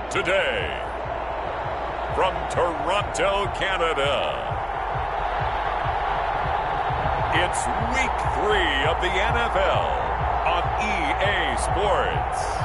Today, from Toronto, Canada, it's Week 3 of the NFL on EA Sports.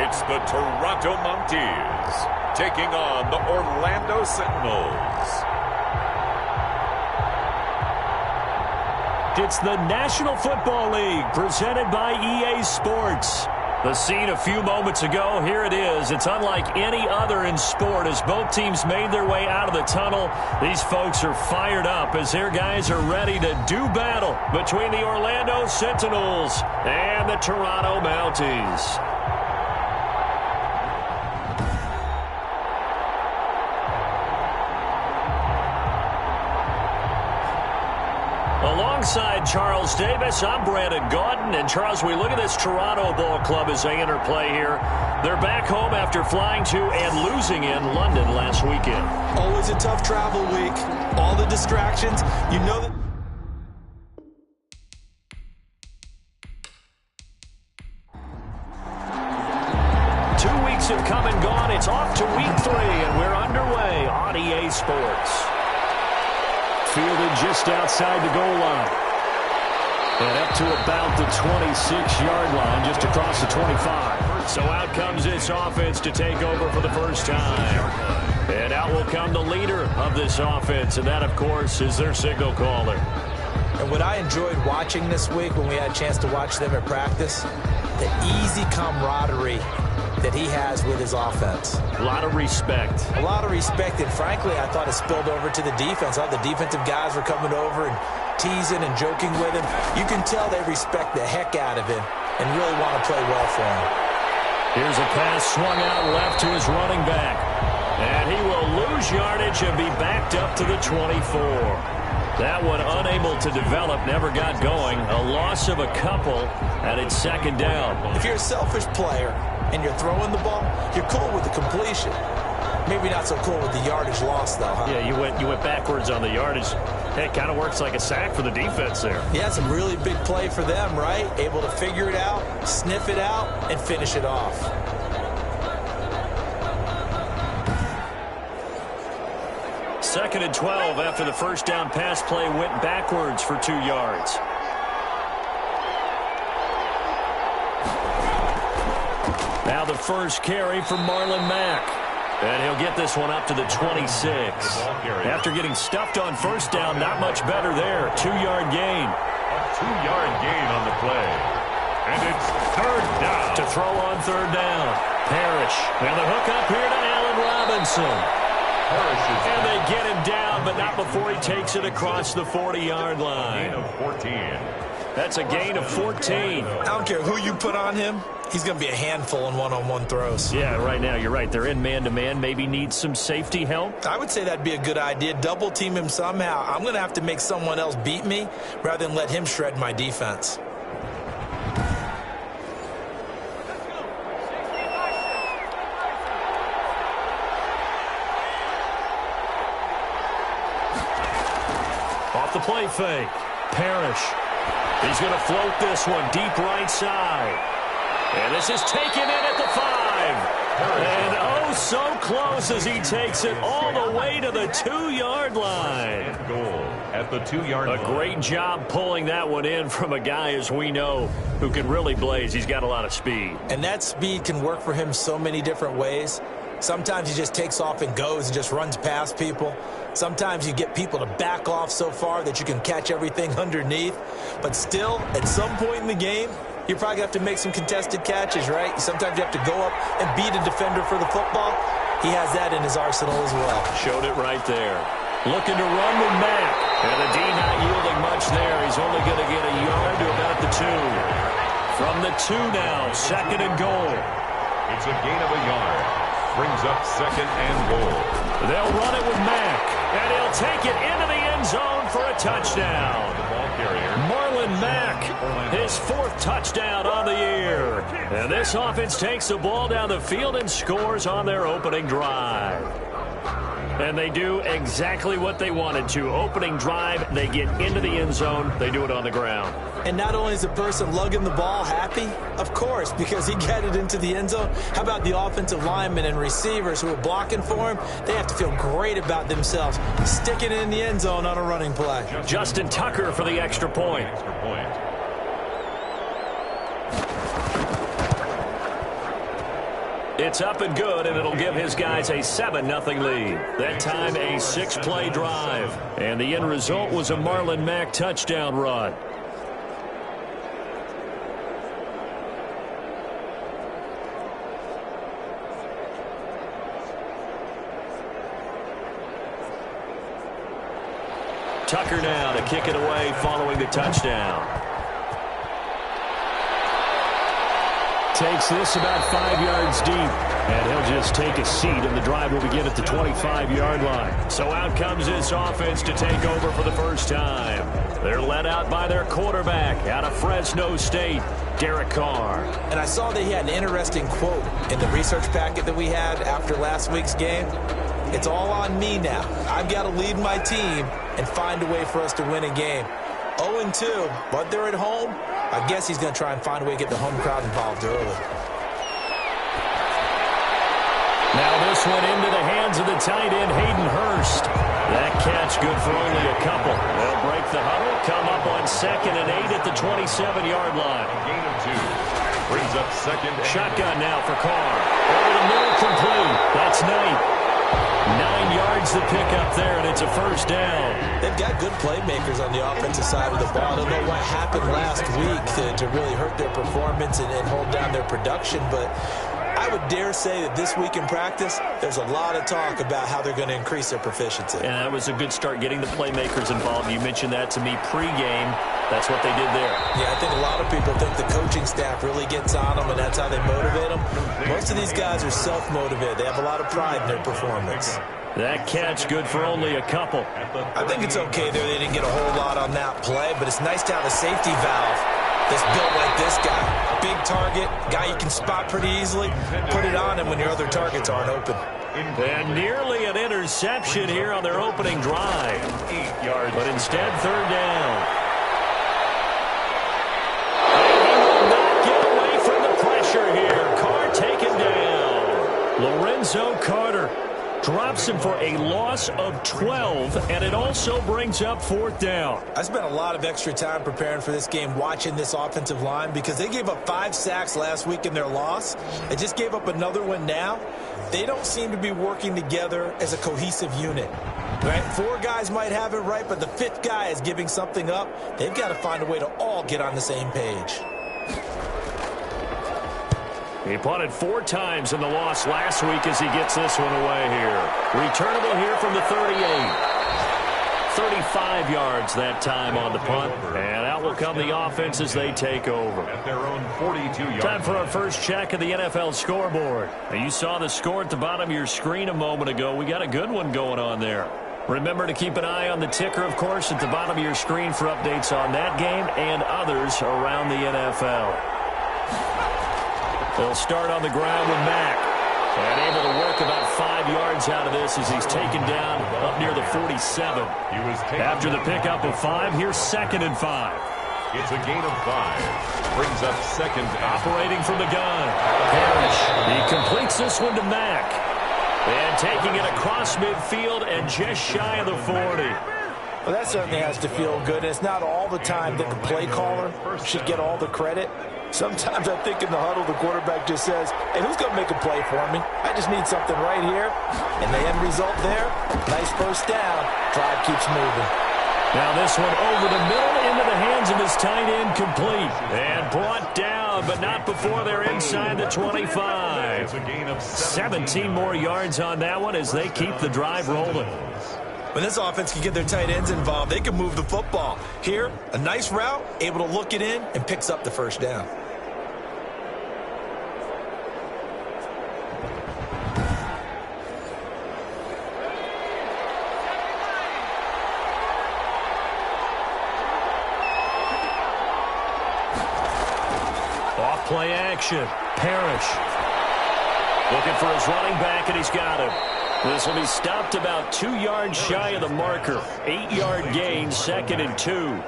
It's the Toronto Mounties taking on the Orlando Sentinels. It's the National Football League presented by EA Sports. The scene a few moments ago, here it is. It's unlike any other in sport as both teams made their way out of the tunnel. These folks are fired up as their guys are ready to do battle between the Orlando Sentinels and the Toronto Mounties. Alongside Charles Davis, I'm Brandon Gaudin. And Charles, we look at this Toronto ball club as they enter play here. They're back home after flying to and losing in London last weekend. Always a tough travel week. All the distractions. You know that. Two weeks have come and gone. It's off to week 3, and we're underway on EA Sports. Fielded just outside the goal line. And up to about the 26-yard line, just across the 25. So out comes this offense to take over for the first time. And out will come the leader of this offense, and that, of course, is their signal caller. And what I enjoyed watching this week when we had a chance to watch them at practice, the easy camaraderie that he has with his offense. A lot of respect. A lot of respect, and frankly, I thought it spilled over to the defense. All the defensive guys were coming over and teasing and joking with him. You can tell they respect the heck out of him and really want to play well for him. Here's a pass swung out left to his running back. And he will lose yardage and be backed up to the 24. That one unable to develop, never got going. A loss of a couple, and it's second down. If you're a selfish player and you're throwing the ball, you're cool with the completion. Maybe not so cool with the yardage loss, though, huh? Yeah, you went backwards on the yardage. Hey, it kind of works like a sack for the defense there. Yeah, it's a really big play for them, right? Able to figure it out, sniff it out, and finish it off. Second and 12 after the first down pass play went backwards for 2 yards. Now the first carry for Marlon Mack. And he'll get this one up to the 26. After getting stuffed on first down, not much better there. 2-yard gain. A 2-yard gain on the play. And it's third down. To throw on third down. Parrish. Now the hook up here to Allen Robinson. And they get him down, but not before he takes it across the 40-yard line. Gain of 14. That's a gain of 14. I don't care who you put on him. He's going to be a handful in one-on-one throws. Yeah, right now, you're right. They're in man-to-man. Maybe need some safety help. I would say that'd be a good idea. Double team him somehow. I'm going to have to make someone else beat me rather than let him shred my defense. Off the play fake. Parrish. He's going to float this one deep right side. And this is taken in at the 5. And oh, so close as he takes it all the way to the 2-yard line. Goal at the 2-yard line. A great job pulling that one in from a guy, as we know, who can really blaze. He's got a lot of speed. And that speed can work for him so many different ways. Sometimes he just takes off and goes and just runs past people. Sometimes you get people to back off so far that you can catch everything underneath. But still, at some point in the game, you're probably going to have to make some contested catches, right? Sometimes you have to go up and beat a defender for the football. He has that in his arsenal as well. Showed it right there. Looking to run with Mack. And the D not yielding much there. He's only going to get a yard to about the 2. From the 2 now, second and goal. It's a gain of a yard. Brings up second and goal. They'll run it with Mack. And he'll take it into the end zone for a touchdown. The ball carrier. Marlon Marlon Mack, his 4th touchdown on the year. And this offense takes the ball down the field and scores on their opening drive. And they do exactly what they wanted to. Opening drive, they get into the end zone. They do it on the ground. And not only is the person lugging the ball happy, of course, because he got it into the end zone. How about the offensive linemen and receivers who are blocking for him? They have to feel great about themselves, sticking it in the end zone on a running play. Justin Tucker for the extra point. It's up and good, and it'll give his guys a 7-0 lead. That time, a 6-play drive. And the end result was a Marlon Mack touchdown run. Tucker now to kick it away following the touchdown. Takes this about 5 yards deep, and he'll just take a seat, and the drive will begin at the 25-yard line. So out comes this offense to take over for the first time. They're led out by their quarterback out of Fresno State, Derek Carr. And I saw that he had an interesting quote in the research packet that we had after last week's game. It's all on me now. I've got to lead my team and find a way for us to win a game. 0-2, but they're at home. I guess he's going to try and find a way to get the home crowd involved early. Now this one into the hands of the tight end, Hayden Hurst. That catch good for only a couple. They'll break the huddle, come up on 2nd and 8 at the 27-yard line. Gain of 2. Brings up 2nd. Shotgun now for Carr. Over the middle, complete. That's Knight. 9 yards to pick up there, and it's a first down. They've got good playmakers on the offensive side of the ball. I don't know what happened last week to really hurt their performance and hold down their production, but I would dare say that this week in practice, there's a lot of talk about how they're going to increase their proficiency. And that was a good start getting the playmakers involved. You mentioned that to me pregame. That's what they did there. Yeah, I think a lot of people think the coaching staff really gets on them, and that's how they motivate them. Most of these guys are self-motivated. They have a lot of pride in their performance. That catch good for only a couple. I think it's okay there. They didn't get a whole lot on that play, but it's nice to have a safety valve that's built like this guy. Big target, guy you can spot pretty easily. Put it on him when your other targets aren't open. And nearly an interception here on their opening drive. 8 yards, but instead 3rd down. And he will not get away from the pressure here. Carr taken down. Lorenzo Carter drops him for a loss of 12, and it also brings up 4th down. I spent a lot of extra time preparing for this game, watching this offensive line, because they gave up 5 sacks last week in their loss. They just gave up another one now. They don't seem to be working together as a cohesive unit. Right? 4 guys might have it right, but the 5th guy is giving something up. They've got to find a way to all get on the same page. He punted 4 times in the loss last week as he gets this one away here. Returnable here from the 38. 35 yards that time on the punt. And out will come the offense as they take over. At their own 42-yard. Time for our first check of the NFL scoreboard. Now, you saw the score at the bottom of your screen a moment ago. We got a good one going on there. Remember to keep an eye on the ticker, of course, at the bottom of your screen for updates on that game and others around the NFL. They'll start on the ground with Mack. And able to work about 5 yards out of this as he's taken down up near the 47. After the pickup of 5, here's 2nd and 5. It's a gain of 5. Brings up 2nd. Operating from the gun. Parrish. He completes this one to Mack. And taking it across midfield and just shy of the 40. Well, that certainly has to feel good. It's not all the time that the play caller should get all the credit. Sometimes I think in the huddle, the quarterback just says, hey, who's going to make a play for me? I just need something right here. And the end result there, nice first down. Drive keeps moving. Now this one over the middle into the hands of his tight end, complete. And brought down, but not before they're inside the 25. 17 more yards on that one as they keep the drive rolling. When this offense can get their tight ends involved, they can move the football. Here, a nice route, able to look it in, and picks up the first down. Play action. Parrish. Looking for his running back, and he's got him. This will be stopped about 2 yards shy of the marker. 8-yard gain, 2nd and 2.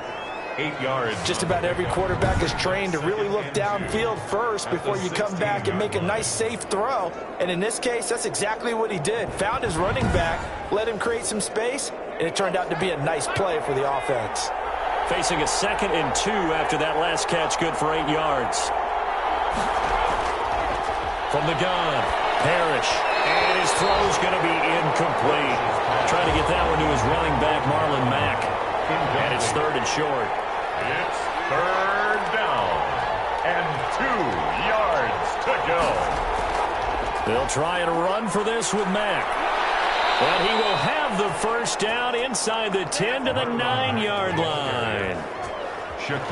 8 yards. Just about every quarterback is trained to really look downfield first before you come back and make a nice, safe throw. And in this case, that's exactly what he did. Found his running back, let him create some space, and it turned out to be a nice play for the offense. Facing a 2nd and 2 after that last catch, good for 8 yards. From the gun, Parrish. And his throw's going to be incomplete. Trying to get that one to his running back, Marlon Mack. And it's 3rd and short. It's 3rd down and 2 yards to go. They'll try and run for this with Mack. But he will have the first down inside the 10 to the 9-yard line.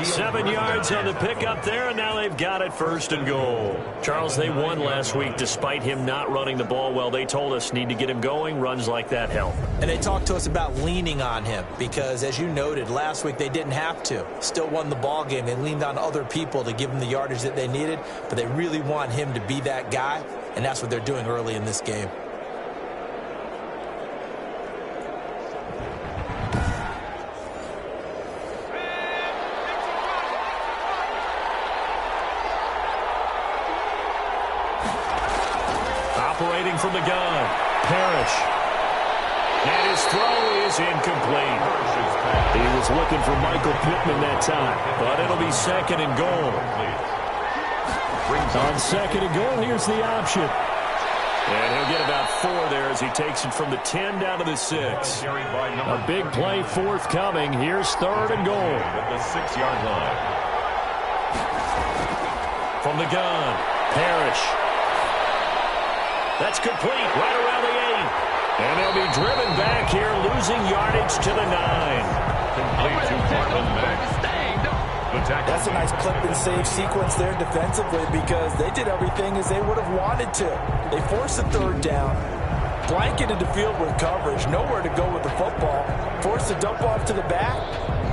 7 yards on the pickup there, and now they've got it 1st and goal. Charles, they won last week despite him not running the ball well. They told us need to get him going. Runs like that help. And they talked to us about leaning on him because, as you noted, last week they didn't have to. Still won the ball game. They leaned on other people to give them the yardage that they needed, but they really want him to be that guy, and that's what they're doing early in this game. Operating from the gun, Parrish. And his throw is incomplete. He was looking for Michael Pittman that time, but it'll be 2nd and goal. On 2nd and goal, here's the option. And he'll get about 4 there as he takes it from the 10 down to the 6. A big play forthcoming. Here's 3rd and goal. At the 6-yard line. From the gun, Parrish. That's complete right around the 8. And they'll be driven back here, losing yardage to the 9. Complete to Marlon Mack. That's a nice clip and save sequence there defensively because they did everything as they would have wanted to. They forced the 3rd down, blanketed the field with coverage, nowhere to go with the football, forced the dump off to the back,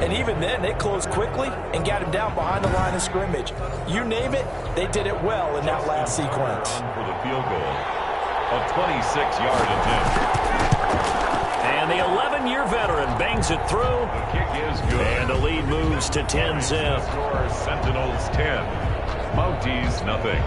and even then they closed quickly and got him down behind the line of scrimmage. You name it, they did it well in that last sequence. For the field goal. A 26-yard attempt. And the 11-year veteran bangs it through. The kick is good. And the lead moves to 10-zip. Score Sentinels 10. Mounties nothing.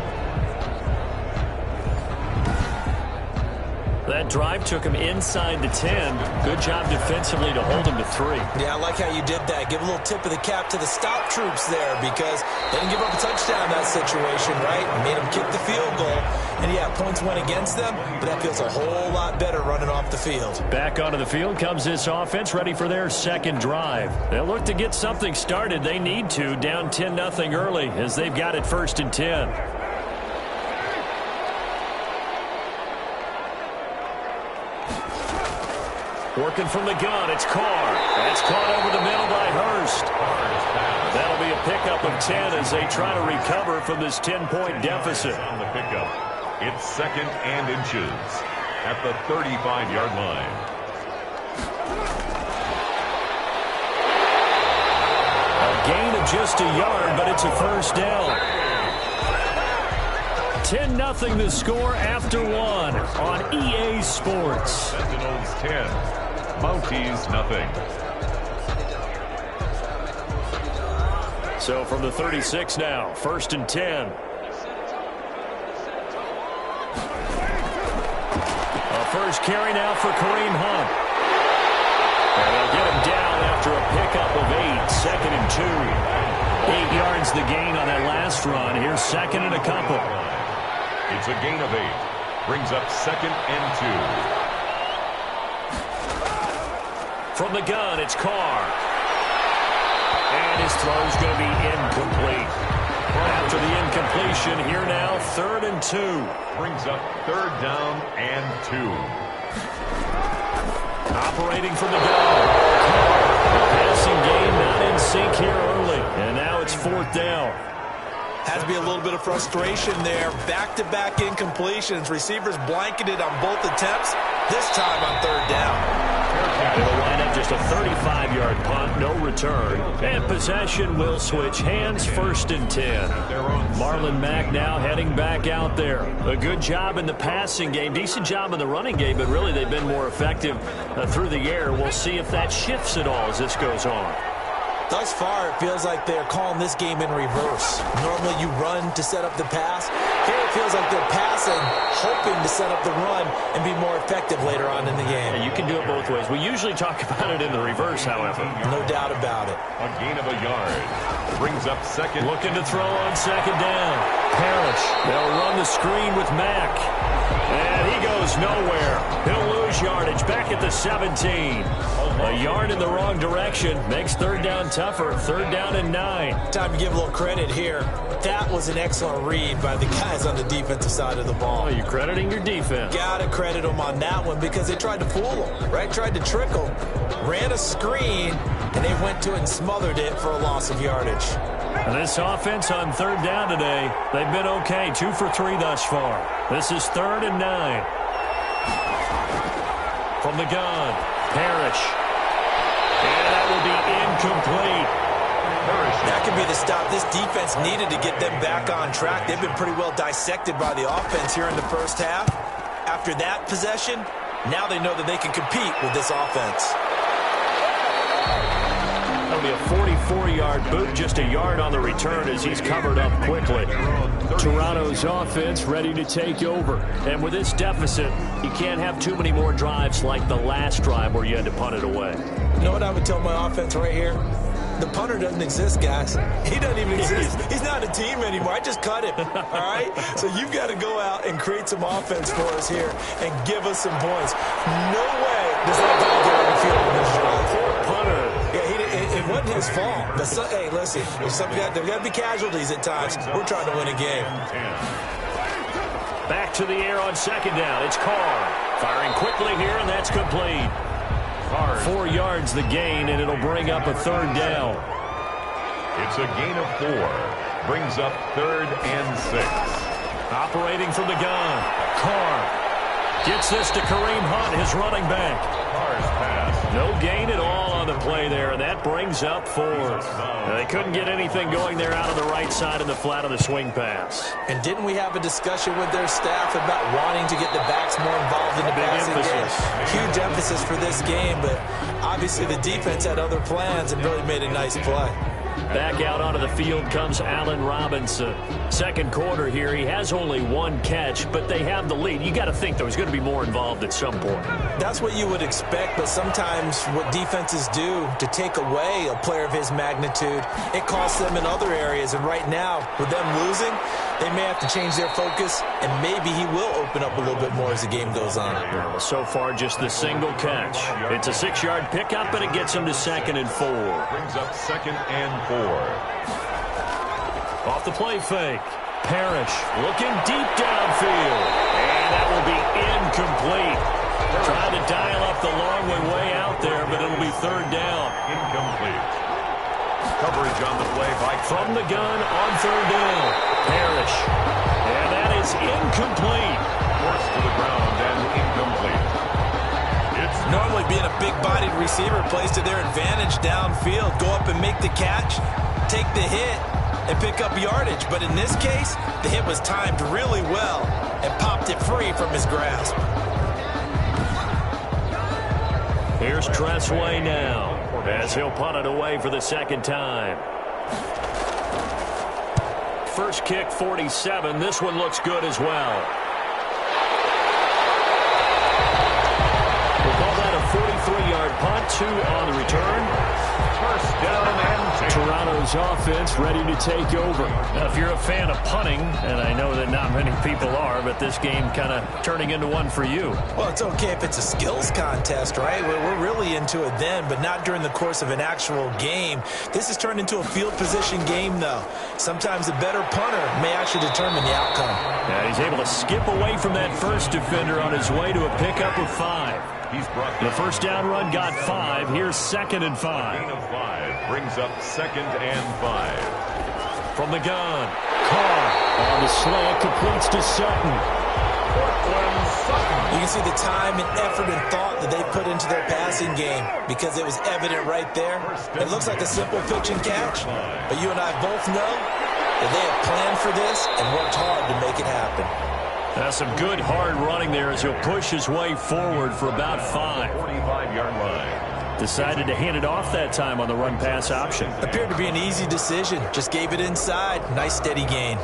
That drive took him inside the 10. Good job defensively to hold him to 3. Yeah, I like how you did that. Give a little tip of the cap to the stop troops there because they didn't give up a touchdown in that situation, right? Made them kick the field goal. And, yeah, points went against them, but that feels a whole lot better running off the field. Back onto the field comes this offense, ready for their 2nd drive. They'll look to get something started. They need to, down 10-0 early as they've got it 1st and 10. Working from the gun, it's Carr. That's caught over the middle by Hurst. That'll be a pickup of 10 as they try to recover from this 10-point deficit. On the pickup, it's 2nd and inches at the 35-yard line. A gain of just a yard, but it's a 1st down. 10-0 the score after 1 on EA Sports. Sentinels 10. Mounties nothing. So from the 36 now, 1st and 10. A first carry now for Kareem Hunt. And they'll get him down after a pickup of 8, 2nd and 2. 8 yards the gain on that last run. Here's 2nd and a couple. It's a gain of 8. Brings up 2nd and 2. From the gun, it's Carr. And his throw's going to be incomplete. After the incompletion, here now, 3rd and 2. Brings up 3rd down and 2. Operating from the gun. The passing game not in sync here early. And now it's 4th down. Has to be a little bit of frustration there. Back-to-back incompletions. Receivers blanketed on both attempts. this time on third down. It'll wind up just a 35-yard punt, no return. And possession will switch hands, 1st and 10. Marlon Mack now heading back out there. A good job in the passing game, decent job in the running game, but really they've been more effective through the air. We'll see if that shifts at all as this goes on. Thus far, it feels like they're calling this game in reverse. Normally you run to set up the pass. Here it feels like they're passing, hoping to set up the run and be more effective later on in the game. Yeah, you can do it both ways. We usually talk about it in the reverse, however. No doubt about it. A gain of a yard. Brings up second. Looking to throw on 2nd down. Parrish. They'll run the screen with Mack. And he goes nowhere. He'll lose yardage back at the 17. A yard in the wrong direction makes 3rd down tougher. 3rd down and 9. Time to give a little credit here. That was an excellent read by the guys on the defensive side of the ball. Oh, you're crediting your defense. Got to credit them on that one because they tried to fool them, right? Tried to trick them. Ran a screen, and they went to it and smothered it for a loss of yardage. And this offense on 3rd down today, they've been okay. 2 for 3 thus far. This is 3rd and 9. From the gun, Parrish. And that will be incomplete. That could be the stop this defense needed to get them back on track. They've been pretty well dissected by the offense here in the first half. After that possession, now they know that they can compete with this offense. That'll be a 44-yard boot, just a yard on the return as he's covered up quickly. Toronto's offense ready to take over. And with this deficit, you can't have too many more drives like the last drive where you had to punt it away. You know what I would tell my offense right here? The punter doesn't exist, guys. He doesn't even exist. He's not a team anymore. I just cut him, all right? So you've got to go out and create some offense for us here and give us some points. No way does that guy get on the field in this drive. Poor punter. Yeah, it wasn't his fault. But hey, listen, there's got to be casualties at times. We're trying to win a game. Back to the air on 2nd down. It's Carr. Firing quickly here, and that's complete. 4 yards the gain, and it'll bring up a 3rd down. It's a gain of 4. Brings up 3rd and 6. Operating from the gun. Carr gets this to Kareem Hunt, his running back. Carr's pass. No gain at all on the play there, and that brings up 4th. They couldn't get anything going there out of the right side in the flat of the swing pass. And didn't we have a discussion with their staff about wanting to get the backs more involved in the passing game? Huge emphasis for this game, but obviously the defense had other plans and really made a nice play. Back out onto the field comes Allen Robinson. 2nd quarter here, he has only 1 catch, but they have the lead. You got to think there was going to be more involved at some point. That's what you would expect, but sometimes what defenses do to take away a player of his magnitude, it costs them in other areas. And right now, with them losing, they may have to change their focus, and maybe he will open up a little bit more as the game goes on. Well, so far, just the single catch. It's a 6-yard pickup, and it gets him to 2nd and 4. Brings up 2nd and 4. Off the play fake. Parrish looking deep downfield. And that will be incomplete. Trying to dial up the long way out there, but it'll be 3rd down. Incomplete. Coverage on the play by from the gun on 3rd down. Parrish. And that is incomplete. Forced to the ground and incomplete. It's normally being a big-bodied receiver plays to their advantage downfield. Go up and make the catch, take the hit, and pick up yardage. But in this case, the hit was timed really well and popped it free from his grasp. Here's Tressway now as he'll punt it away for the 2nd time. First kick, 47. This one looks good as well. We'll call that a 43-yard punt, 2 on the return. First down and 10. Toronto's offense ready to take over. Now, if you're a fan of punting, and I know that not many people are, but this game kind of turning into one for you. Well, it's okay if it's a skills contest, right? We're really into it then, but not during the course of an actual game. This has turned into a field position game, though. Sometimes a better punter may actually determine the outcome. Yeah, he's able to skip away from that first defender on his way to a pickup of 5. The first down run got 5. Here's 2nd and 5. Gain of 5 brings up 2nd and 5. From the gun, Carr on the slant, completes to Sutton. You You can see the time and effort and thought that they put into their passing game because it was evident right there. It looks like a simple pitch and catch, but you and I both know that they have planned for this and worked hard to make it happen. That's some good hard running there as he'll push his way forward for about 5. 45-yard line. Decided to hand it off that time on the run-pass option. Appeared to be an easy decision. Just gave it inside. Nice steady gain.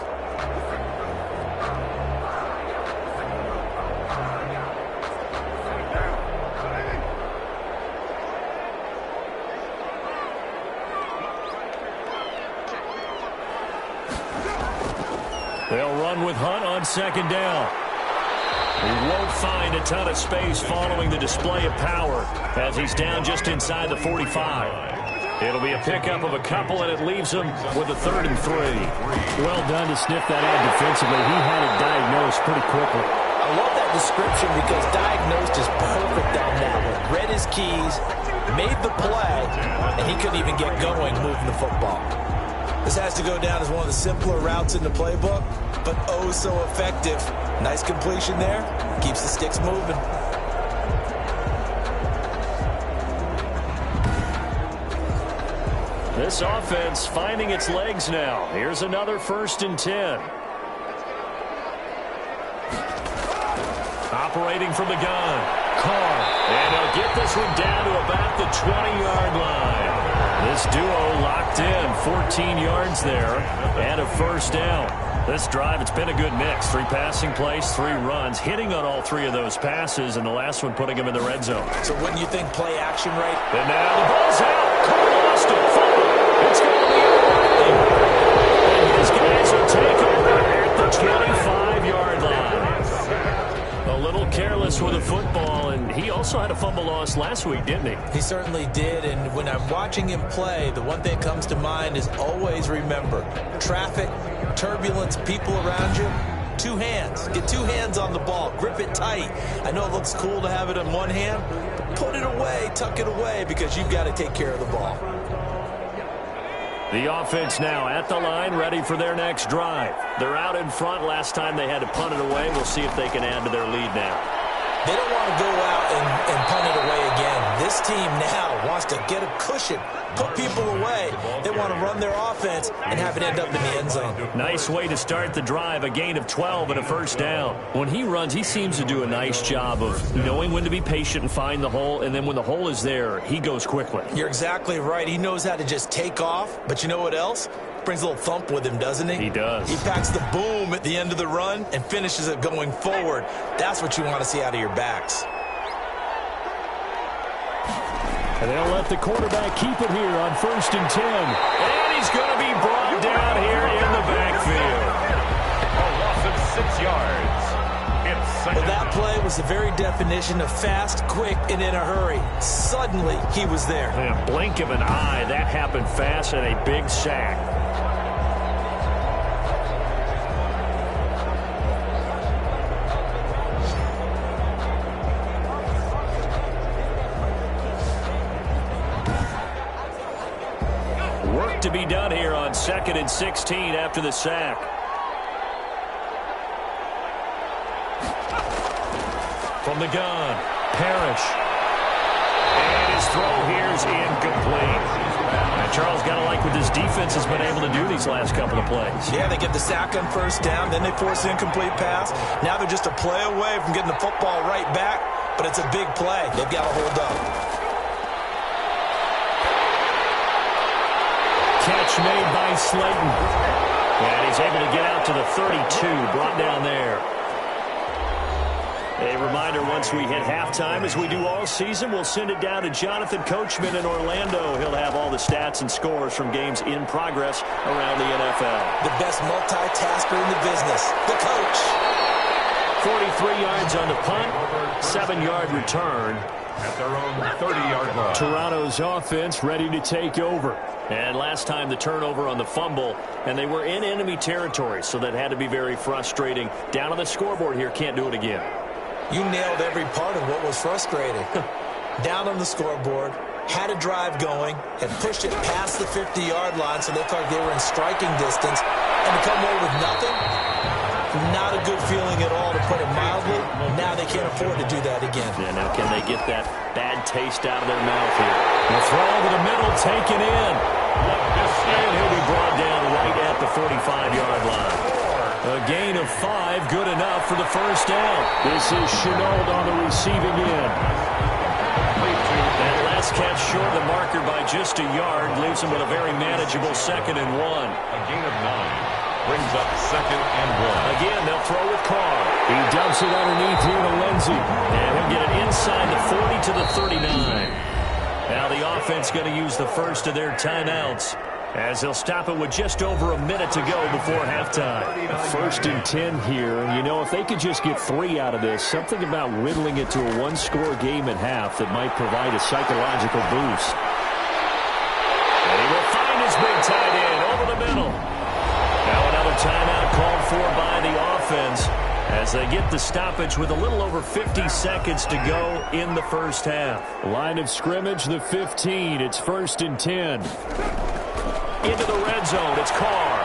They'll run with Hunt on second down. He won't find a ton of space following the display of power as he's down just inside the 45. It'll be a pickup of a couple, and it leaves him with a 3rd and 3. Well done to sniff that out defensively. He had it diagnosed pretty quickly. I love that description because diagnosed is perfect on that one. Read his keys, made the play, and he couldn't even get going moving the football. This has to go down as one of the simpler routes in the playbook, but oh so effective. Nice completion there. Keeps the sticks moving. This offense finding its legs now. Here's another 1st and 10. Operating from the gun. Carr. And he'll get this one down to about the 20-yard line. This duo locked in. 14 yards there and a 1st down. This drive, it's been a good mix. 3 passing plays, 3 runs, hitting on all 3 of those passes, and the last one putting him in the red zone. So wouldn't you think play action right? And now the ball's out. Carr lost it. It's going to be out. And his guys will take over at the 25-yard line. A little careless with the football, and he also had a fumble loss last week, didn't he? He certainly did, and when I'm watching him play, the one thing that comes to mind is always remember, traffic, turbulence, people around you, 2 hands. Get 2 hands on the ball. Grip it tight. I know it looks cool to have it in one hand, but put it away, tuck it away, because you've got to take care of the ball. The offense now at the line, ready for their next drive. They're out in front. Last time they had to punt it away. We'll see if they can add to their lead now. They don't want to go out and punt it away again. This team now wants to get a cushion, put people away. They want to run their offense and have it end up in the end zone. Nice way to start the drive, a gain of 12 and a 1st down. When he runs, he seems to do a nice job of knowing when to be patient and find the hole, and then when the hole is there, he goes quickly. You're exactly right. He knows how to just take off, but you know what else? Brings a little thump with him, doesn't he? He does. He packs the boom at the end of the run and finishes it going forward. That's what you want to see out of your backs. And they'll let the quarterback keep it here on 1st and 10. And he's going to be brought down here in the backfield. A loss of 6 yards. Well, that play was the very definition of fast, quick, and in a hurry. Suddenly, he was there. In a blink of an eye, that happened fast and a big sack. Work to be done here on 2nd and 16 after the sack. From the gun, Parrish. And his throw here is incomplete. And Charles got to like what this defense has been able to do these last couple of plays. Yeah, they get the sack on 1st down, then they force an incomplete pass. Now they're just a play away from getting the football right back, but it's a big play. They've got to hold up. Catch made by Slayton. And he's able to get out to the 32, brought down there. A reminder, once we hit halftime, as we do all season, we'll send it down to Jonathan Coachman in Orlando. He'll have all the stats and scores from games in progress around the NFL. The best multitasker in the business, the coach. 43 yards on the punt, 7-yard return. At their own 30-yard line. Toronto's offense ready to take over. And last time the turnover on the fumble, and they were in enemy territory, so that had to be very frustrating. Down on the scoreboard here, can't do it again. You nailed every part of what was frustrating. Down on the scoreboard, had a drive going, had pushed it past the 50-yard line so they thought they were in striking distance, and to come away with nothing, Not a good feeling at all, to put it mildly. Now they can't afford to do that again. Yeah, now can they get that bad taste out of their mouth here? The throw to the middle, taken in. And he'll be brought down right at the 45-yard line. A gain of 5, good enough for the first down. This is Chenault on the receiving end. That last catch short of the marker by just a yard leaves him with a very manageable 2nd and 1. A gain of 9 brings up 2nd and 1. Again, they'll throw with Carr. He dumps it underneath here to Lindsey. And he'll get it inside the 40 to the 39. Now the offense going to use the first of their timeouts, as they'll stop it with just over a minute to go before halftime. 1st and 10 here. You know, if they could just get 3 out of this, something about whittling it to a one-score game at half that might provide a psychological boost. And he will find his big tight end over the middle. Now another timeout called for by the offense, as they get the stoppage with a little over 50 seconds to go in the first half. Line of scrimmage, the 15. It's 1st and 10. Into the red zone, it's Carr.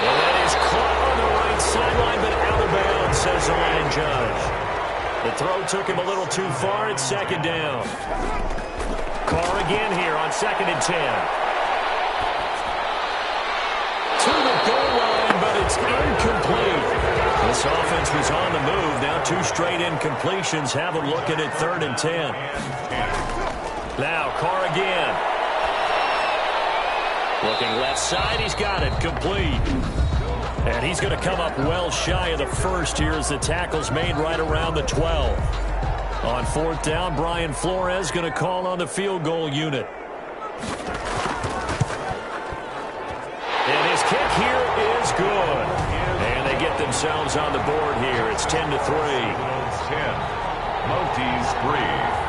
And that is caught on the right sideline, but out of bounds, says the line judge. The throw took him a little too far. It's 2nd down. Carr again here on 2nd and 10. To the goal line, but it's incomplete. This offense was on the move. Now 2 straight incompletions have them looking at 3rd and 10. Now Carr again. Looking left side, he's got it, complete. And he's going to come up well shy of the first here as the tackle's made right around the 12. On 4th down, Brian Flores going to call on the field goal unit. And his kick here is good. And they get themselves on the board here. It's 10-3. 10. Mounties 3.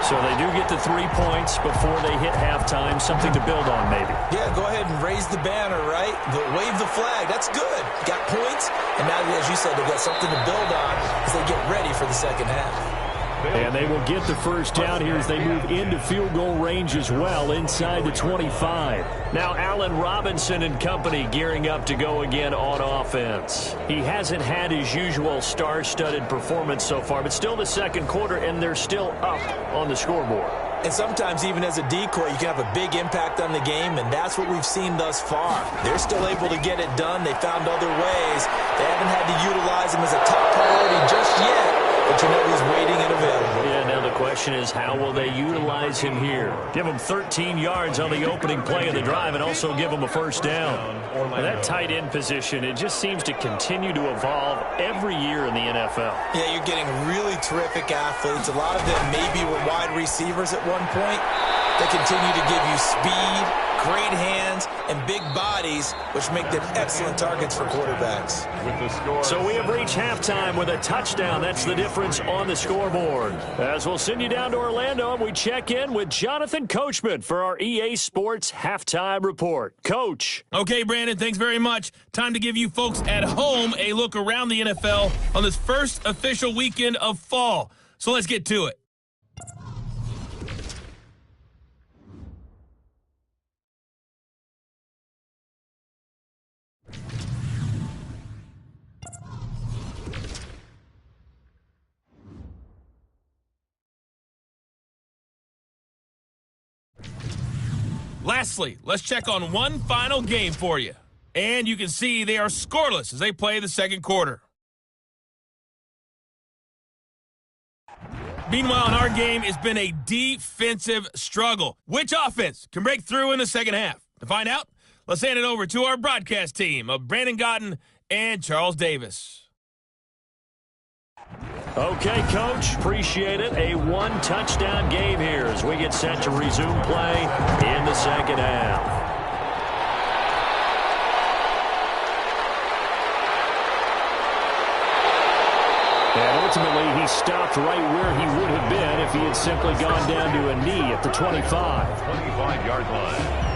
So they do get the 3 points before they hit halftime. Something to build on, maybe. Yeah, go ahead and raise the banner, right? Wave the flag. That's good. Got points, and now, as you said, they've got something to build on as they get ready for the second half. And they will get the first down here as they move into field goal range as well, inside the 25. Now Allen Robinson and company gearing up to go again on offense. He hasn't had his usual star-studded performance so far, but still the second quarter, and they're still up on the scoreboard. And sometimes even as a decoy, you can have a big impact on the game, and that's what we've seen thus far. They're still able to get it done. They found other ways. They haven't had to utilize him as a top priority just yet. But you know he's waiting and available. Yeah, now the question is, how will they utilize him here? Give him 13 yards on the opening play of the drive and also give him a first down. Well, that tight end position, it just seems to continue to evolve every year in the NFL. Yeah, you're getting really terrific athletes. A lot of them maybe were wide receivers at one point. They continue to give you speed, great hands, and big bodies, which make them excellent targets for quarterbacks. So we have reached halftime with a touchdown. That's the difference on the scoreboard. As we'll send you down to Orlando, and we check in with Jonathan Coachman for our EA Sports Halftime Report. Coach. Okay, Brandon, thanks very much. Time to give you folks at home a look around the NFL on this first official weekend of fall. So let's get to it. Lastly, let's check on one final game for you. And you can see they are scoreless as they play the second quarter. Meanwhile, in our game, it's been a defensive struggle. Which offense can break through in the second half? To find out, let's hand it over to our broadcast team of Brandon Gotten and Charles Davis. Okay, Coach, appreciate it. A one-touchdown game here as we get set to resume play in the second half. And ultimately, he stopped right where he would have been if he had simply gone down to a knee at the 25. 25-yard line.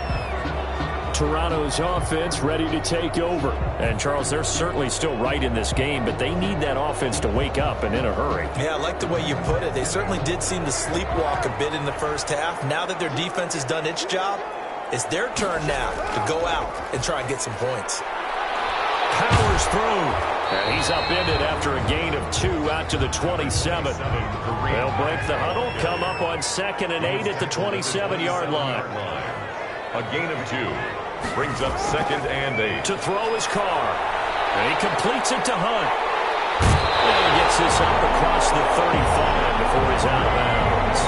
Toronto's offense ready to take over. And, Charles, they're certainly still right in this game, but they need that offense to wake up and in a hurry. Yeah, I like the way you put it. They certainly did seem to sleepwalk a bit in the first half. Now that their defense has done its job, It's their turn now to go out and try and get some points. Powers through. And he's upended after a gain of 2 out to the 27. They'll break the huddle, come up on 2nd and 8 at the 27-yard line. A gain of 2 brings up 2nd and 8. To throw his car. And he completes it to Hunt. And he gets this up across the 35 before he's out of bounds.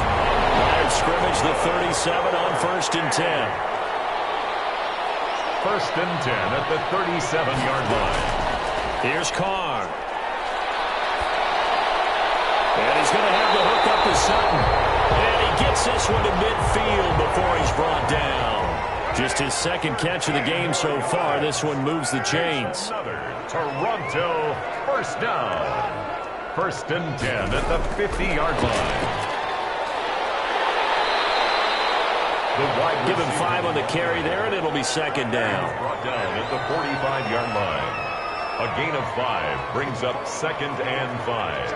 Line of scrimmage, the 37 on 1st and 10. 1st and 10 at the 37-yard line. Here's Carr. And he's going to have the hook up to Sutton. And he gets this one to midfield before he's brought down. Just his 2nd catch of the game so far. This one moves the chains. Another Toronto 1st down. 1st and 10 at the 50-yard line. Give him 5 on the carry there, and it'll be 2nd down. Brought down at the 45-yard line. A gain of 5 brings up 2nd and 5.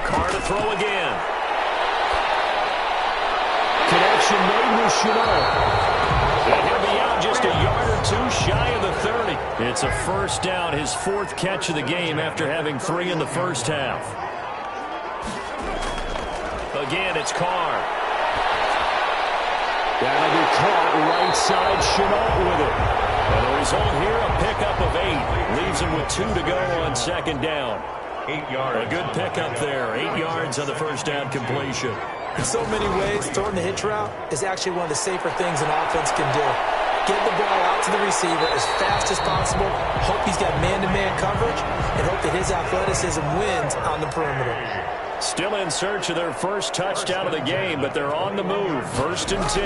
Carr to throw again. Connection made with Chenault. And he'll be out just a yard or 2 shy of the 30. It's a 1st down, his 4th catch of the game after having 3 in the first half. Again, it's Carr. That'll be caught right side, Chenault with it. And the result here, a pickup of 8. Leaves him with 2 to go on 2nd down. 8 yards. A good pickup there. 8 yards on the 1st down completion. In so many ways, throwing the hitch route is actually one of the safer things an offense can do. Get the ball out to the receiver as fast as possible, hope he's got man-to-man coverage, and hope that his athleticism wins on the perimeter. Still in search of their first touchdown of the game, but they're on the move. 1st and 10.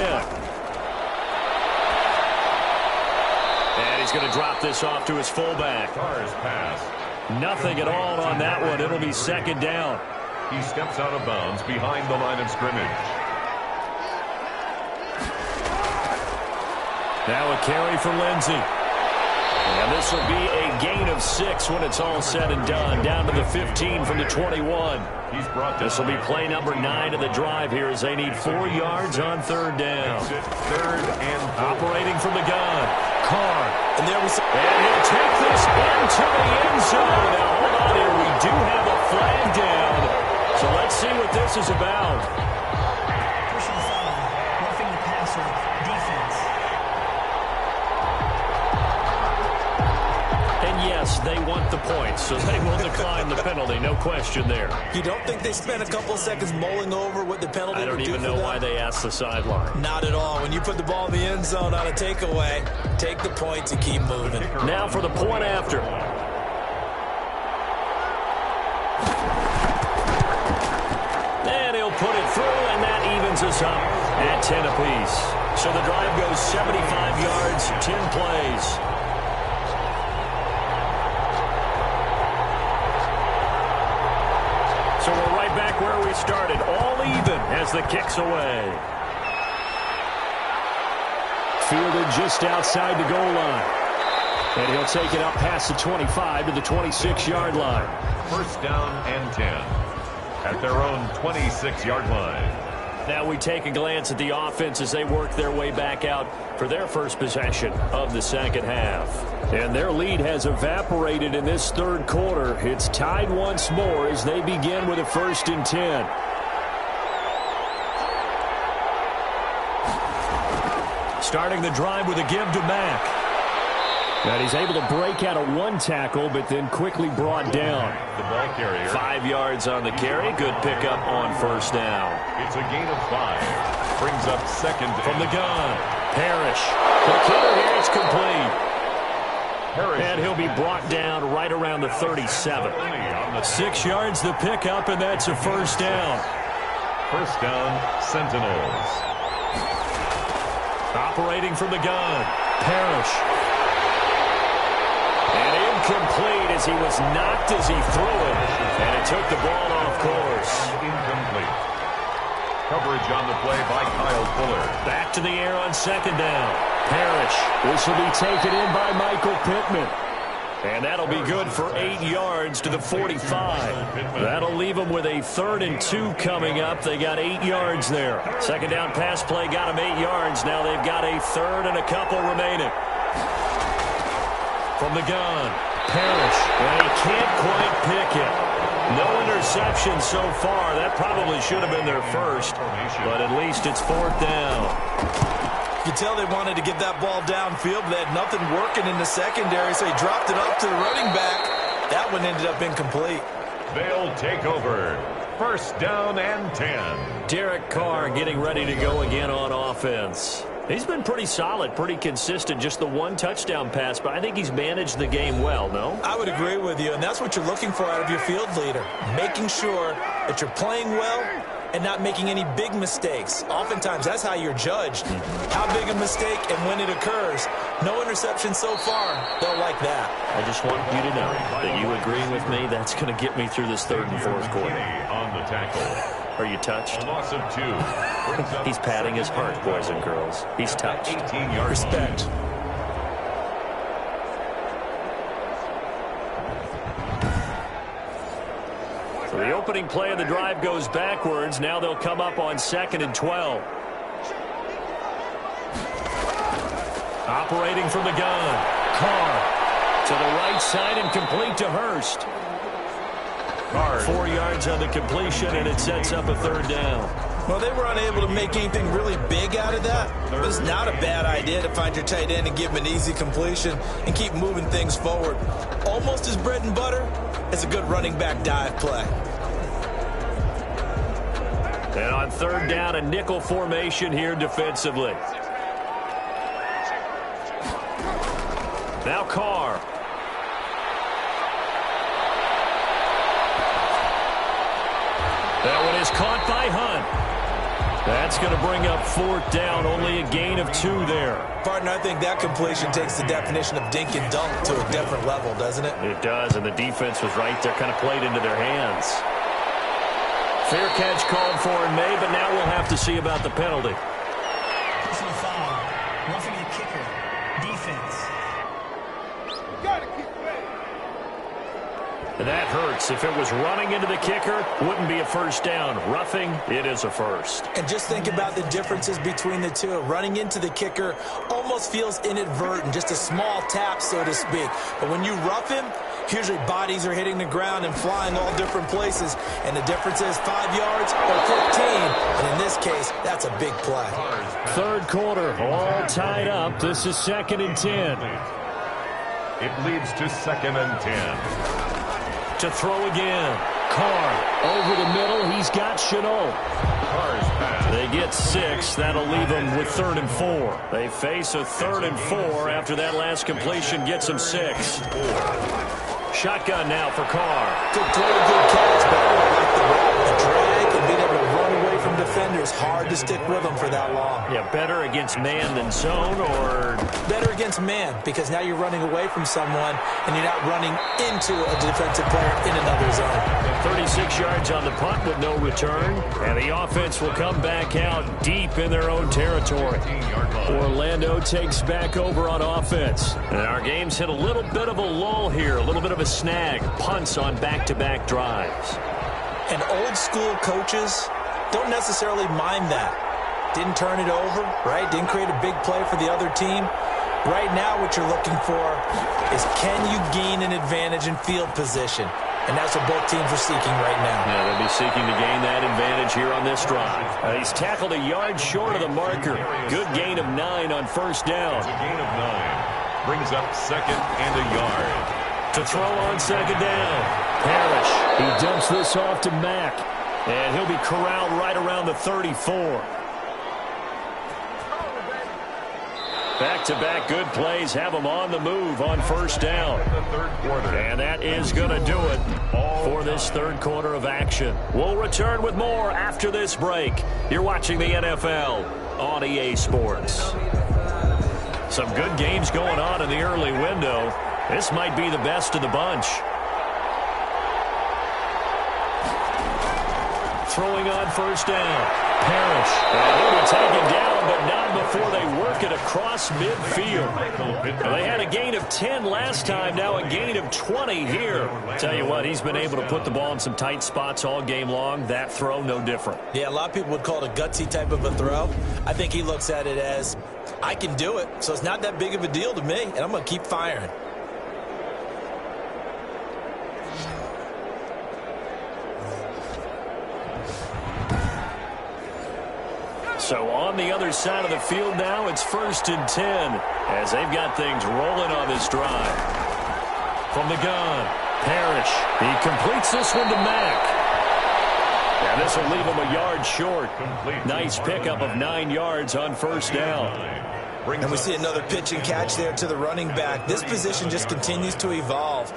And he's going to drop this off to his fullback. Carr's pass. Nothing at all on that one. It'll be 2nd down. He steps out of bounds behind the line of scrimmage. Now a carry for Lindsey. And this will be a gain of 6 when it's all said and done. Down to the 15 from the 21. This will be play number 9 of the drive here as they need 4 yards on 3rd down. 3rd and 4. Operating from the gun. Carr. And there we see. And he'll take this into the end zone. Now hold on here. We do have a flag down. So let's see what this is about. Personal foul, roughing the passer, defense. And yes, they want the points, so they will decline the penalty. No question there. You don't think they spent a couple of seconds mulling over what the penalty I don't would do even for know them? why they asked the sideline. Not at all. When you put the ball in the end zone on a takeaway, take the points and keep moving. Now for the point after. And he'll put it through, and that evens us up at 10 apiece. So the drive goes 75 yards, 10 plays. So we're right back where we started, all even as the kick's away. Fielded just outside the goal line. And he'll take it up past the 25 to the 26-yard line. 1st down and 10 at their own 26-yard line. Now we take a glance at the offense as they work their way back out for their first possession of the 2nd half. And their lead has evaporated in this 3rd quarter. It's tied once more as they begin with a 1st and 10. Starting the drive with a give to Mack. And he's able to break out of 1 tackle, but then quickly brought down. The ball carrier. 5 yards on the carry. Good pickup on 1st down. It's a gain of 5. Brings up 2nd From the gun, Parrish. The killer here, it's complete. And he'll be brought down right around the 37. 6 yards the pickup, and that's a 1st down. 1st down, Sentinels. Operating from the gun, Parrish. And incomplete as he was knocked as he threw it. And it took the ball off course. Incomplete. Coverage on the play by Kyle Fuller. Back to the air on 2nd down. Parrish. This will be taken in by Michael Pittman. And that'll be good for 8 yards to the 45. That'll leave them with a 3rd and 2 coming up. They got 8 yards there. Second down pass play got them 8 yards. Now they've got a 3rd and a couple remaining. From the gun, Parrish. And he can't quite pick it. No interception so far. That probably should have been their first, but at least it's 4th down. You can tell they wanted to get that ball downfield, but they had nothing working in the secondary, so he dropped it up to the running back. That one ended up incomplete. They'll take over. 1st down and 10. Derek Carr getting ready to go again on offense. He's been pretty solid, pretty consistent, just the 1 touchdown pass, but I think he's managed the game well, no? I would agree with you, and that's what you're looking for out of your field leader, making sure that you're playing well and not making any big mistakes. Oftentimes, that's how you're judged. How big a mistake and when it occurs. No interception so far. They'll like that. I just want you to know that you agree with me. That's going to get me through this 3rd and 4th quarter. On the tackle. Are you touched? A loss of 2. He's patting his heart, boys and girls. He's touched. 18-yard respect. So the opening play of the drive goes backwards. Now they'll come up on 2nd and 12. Operating from the gun. Carr to the right side and complete to Hurst. 4 yards on the completion, and it sets up a 3rd down. Well, they were unable to make anything really big out of that. But it's not a bad idea to find your tight end and give him an easy completion and keep moving things forward. Almost as bread and butter as a good running back dive play. And on 3rd down, a nickel formation here defensively. Now Carr. That one is caught by Hunt. That's going to bring up 4th down, only a gain of 2 there. Partner, I think that completion takes the definition of dink and dunk to a different level, doesn't it? It does, and the defense was right there, kind of played into their hands. Fair catch called for and made, but now we'll have to see about the penalty. Personal foul. Roughing the kicker. Defense. And that hurts. If it was running into the kicker, wouldn't be a 1st down. Roughing, it is a 1st. And just think about the differences between the two. Running into the kicker almost feels inadvertent, just a small tap, so to speak. But when you rough him, usually bodies are hitting the ground and flying all different places. And the difference is 5 yards or 15. And in this case, that's a big play. 3rd quarter, all tied up. This is 2nd and 10. It leads to 2nd and 10. To throw again. Carr over the middle. He's got Chenault. They get 6. That'll leave them with 3rd and 4. They face a 3rd and 4 after that last completion gets them 6. Shotgun now for Carr. Good throw, good catch, but I don't like the route, the drag, and being able to run away from defenders. Hard to stick with them for that long. Yeah, better against man than zone, or? Better against man, because now you're running away from someone, and you're not running into a defensive player in another zone. 36 yards on the punt with no return, and the offense will come back out deep in their own territory. Orlando takes back over on offense. And our game's hit a little bit of a lull here, a little bit of a snag. Punts on back-to-back drives. And old-school coaches don't necessarily mind that. Didn't turn it over, right? Didn't create a big play for the other team. Right now what you're looking for is, can you gain an advantage in field position? And that's what both teams are seeking right now. Yeah, they'll be seeking to gain that advantage here on this drive. He's tackled a yard short of the marker. Good gain of 9 on 1st down. A gain of 9. Brings up 2nd and a yard. To throw on 2nd down. Parrish. He dumps this off to Mack. And he'll be corralled right around the 34. Back-to-back good plays have them on the move on 1st down. And that is going to do it for this 3rd quarter of action. We'll return with more after this break. You're watching the NFL on EA Sports. Some good games going on in the early window. This might be the best of the bunch. Throwing on 1st down. Parrish. And he will take it down, but not before they work it across midfield. They had a gain of 10 last time, now a gain of 20 here. Tell you what, he's been able to put the ball in some tight spots all game long. That throw, no different. Yeah, a lot of people would call it a gutsy type of a throw. I think he looks at it as, I can do it, so it's not that big of a deal to me, and I'm going to keep firing. So on the other side of the field now, it's 1st and 10 as they've got things rolling on this drive. From the gun, Parrish. He completes this one to Mack. And this will leave him a yard short. Nice pickup of 9 yards on 1st down. And we see another pitch and catch there to the running back. This position just continues to evolve.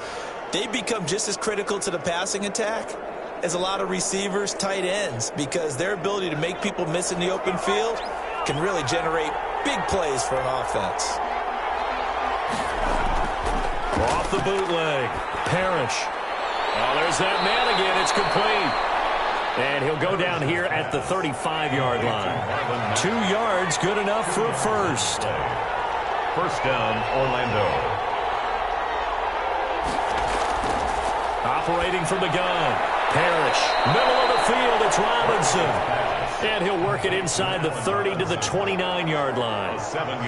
They become just as critical to the passing attack as a lot of receivers, tight ends, because their ability to make people miss in the open field can really generate big plays for an offense. Off the bootleg, Parrish. Oh, there's that man again. It's complete. And he'll go down here at the 35-yard line. 2 yards, good enough for a first. 1st down, Orlando. Operating from the gun. Parrish, middle of the field, it's Robinson. And he'll work it inside the 30 to the 29-yard line. 7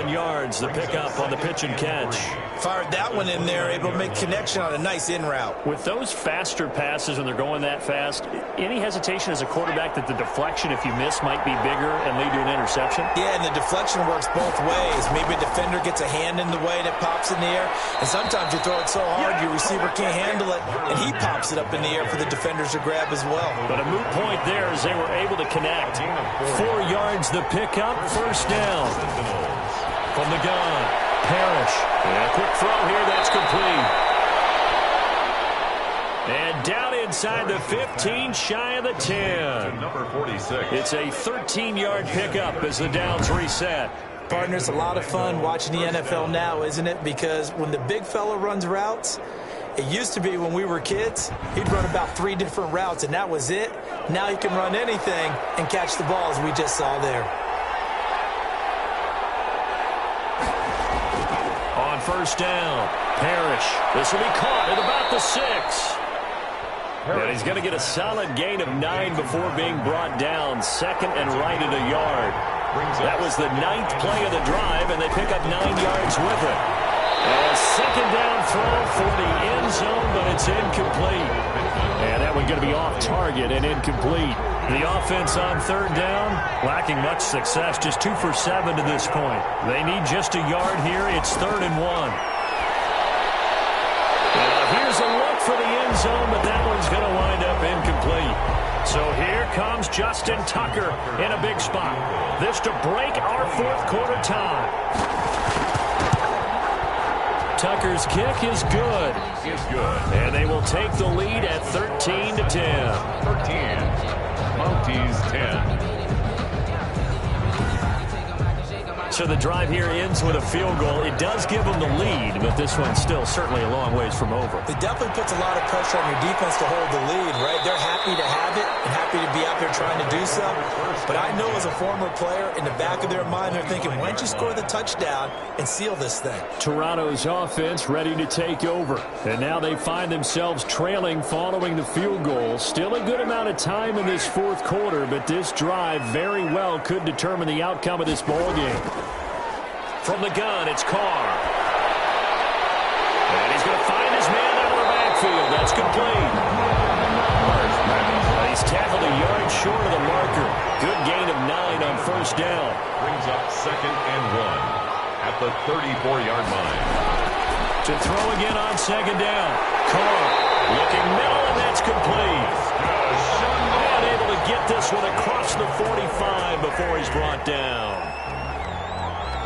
yards, the pickup on the pitch and catch. Fired that one in there, able to make connection on a nice in route. With those faster passes when they're going that fast, any hesitation as a quarterback that the deflection, if you miss, might be bigger and lead to an interception? Yeah, and the deflection works both ways. Maybe a defender gets a hand in the way and it pops in the air. And sometimes you throw it so hard your receiver can't handle it, and he pops it up in the air for the defenders to grab as well. But a moot point there as they were able to connect. 4 yards the pickup, 1st down. From the gun, Parrish. And a quick throw here, that's complete. And down inside the 15, shy of the 10. Number 46. It's a 13-yard pickup as the downs reset. Partner, it's a lot of fun watching the NFL now, isn't it? Because when the big fella runs routes, it used to be when we were kids, he'd run about 3 different routes, and that was it. Now he can run anything and catch the ball, as we just saw there. On 1st down, Parrish. This will be caught at about the 6. And he's going to get a solid gain of 9 before being brought down. 2nd and right at a yard. That was the 9th play of the drive, and they pick up 9 yards with it. A 2nd down throw for the end zone, but it's incomplete. And that one going to be off target and incomplete. The offense on 3rd down, lacking much success, just 2 for 7 to this point. They need just a yard here. It's 3rd and 1. Here's a look for the end zone, but that one's going to wind up incomplete. So here comes Justin Tucker in a big spot. This to break our 4th quarter tie. Tucker's kick is good. And they will take the lead at 13 to 10. 13. Mounties 10. So the drive here ends with a field goal. It does give them the lead, but this one's still certainly a long ways from over. It definitely puts a lot of pressure on your defense to hold the lead, right? They're happy to have it and happy to be out there trying to do so. But I know as a former player, in the back of their mind, they're thinking, why don't you score the touchdown and seal this thing? Toronto's offense ready to take over. And now they find themselves trailing following the field goal. Still a good amount of time in this 4th quarter, but this drive very well could determine the outcome of this ball game. From the gun, it's Carr. And he's going to find his man out of the backfield. That's complete. He's tackled a yard short of the marker. Good gain of 9 on 1st down. Brings up 2nd and 1 at the 34-yard line. To throw again on 2nd down. Carr looking middle, and that's complete. And able to get this one across the 45 before he's brought down.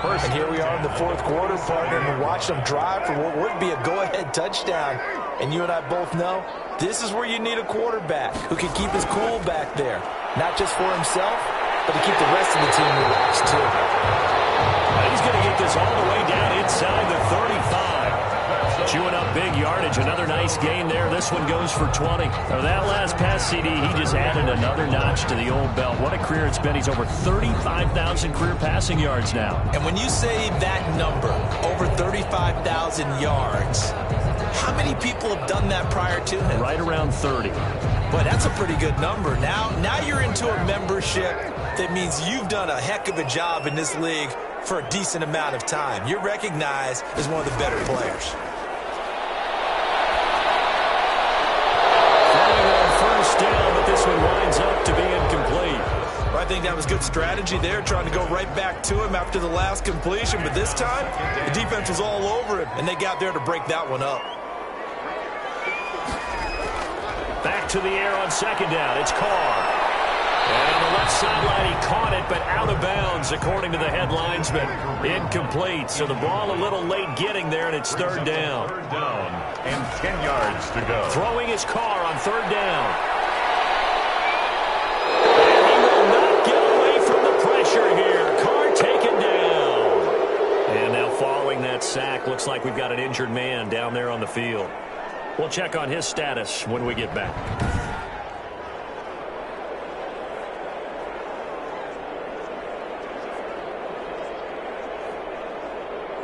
And here we are in the 4th quarter, partner, and watch them drive for what would be a go-ahead touchdown. And you and I both know this is where you need a quarterback who can keep his cool back there, not just for himself, but to keep the rest of the team relaxed, too. He's going to get this all the way down inside the 35. Chewing up big yardage. Another nice gain there. This one goes for 20. Now that last pass CD, he just added another notch to the old belt. What a career it's been. He's over 35,000 career passing yards now. And when you say that number, over 35,000 yards, how many people have done that prior to him? Right around 30. Boy, that's a pretty good number. Now you're into a membership that means you've done a heck of a job in this league for a decent amount of time. You're recognized as one of the better players. Throwing on first down, but this one winds up to be incomplete. Well, I think that was good strategy there, trying to go right back to him after the last completion. But this time, the defense was all over him, and they got there to break that one up. Back to the air on second down. It's Carr. And on the left sideline, he caught it, but out of bounds, according to the head linesman. Incomplete. So the ball a little late getting there, and it's third down. Third down and 10 yards to go. Throwing his Carr on third down. And he will not get away from the pressure here. Carr taken down. And now following that sack, looks like we've got an injured man down there on the field. We'll check on his status when we get back.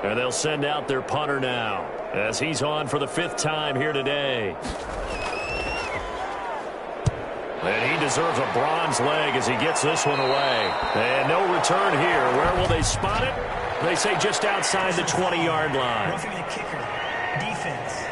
And they'll send out their punter now as he's on for the 5th time here today. And he deserves a bronze leg as he gets this one away. And no return here. Where will they spot it? They say just outside the 20-yard line. Roughing the kicker. Defense.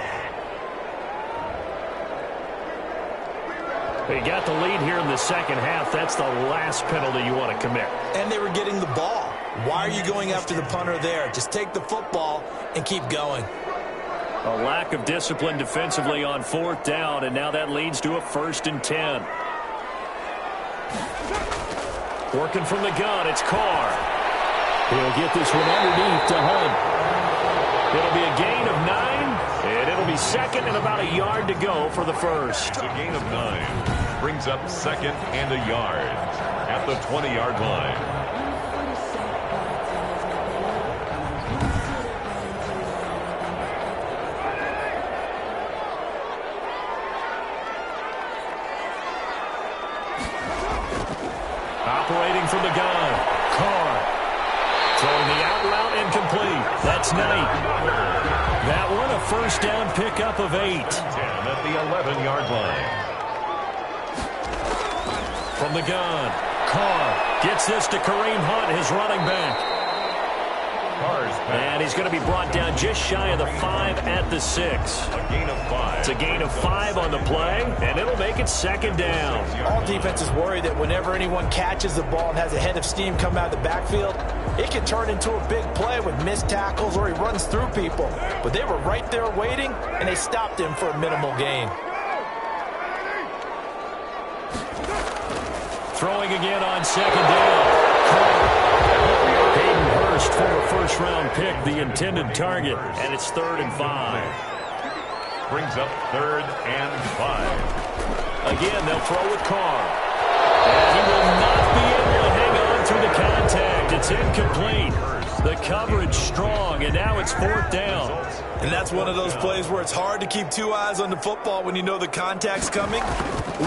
They got the lead here in the second half. That's the last penalty you want to commit. And they were getting the ball. Why are you going after the punter there? Just take the football and keep going. A lack of discipline defensively on 4th down, and now that leads to a 1st and 10. Working from the gun, it's Carr. He'll get this one underneath to Hunt. It'll be a gain of 9, and it'll be second and about a yard to go for the first. It's a gain of 9. Brings up second and a yard at the 20-yard line. Operating from the gun, Carr. Throwing the out route incomplete. That's Knight. That one a first down pickup of 8. 10 at the 11-yard line. From the gun, Carr gets this to Kareem Hunt, his running back. And he's going to be brought down just shy of the 5 at the 6. A gain of 5. It's a gain of 5 on the play, and it'll make it second down. All defenses worry that whenever anyone catches the ball and has a head of steam come out of the backfield, it can turn into a big play with missed tackles or he runs through people. But they were right there waiting, and they stopped him for a minimal gain. Throwing again on second down. Hayden Hurst, former first-round pick, the intended target, and it's 3rd and 5. Brings up 3rd and 5. Again, they'll throw with Carr. And he will not be able to hang on through the contact. It's incomplete. The coverage strong, and now it's 4th down. And that's one of those plays where it's hard to keep 2 eyes on the football when you know the contact's coming,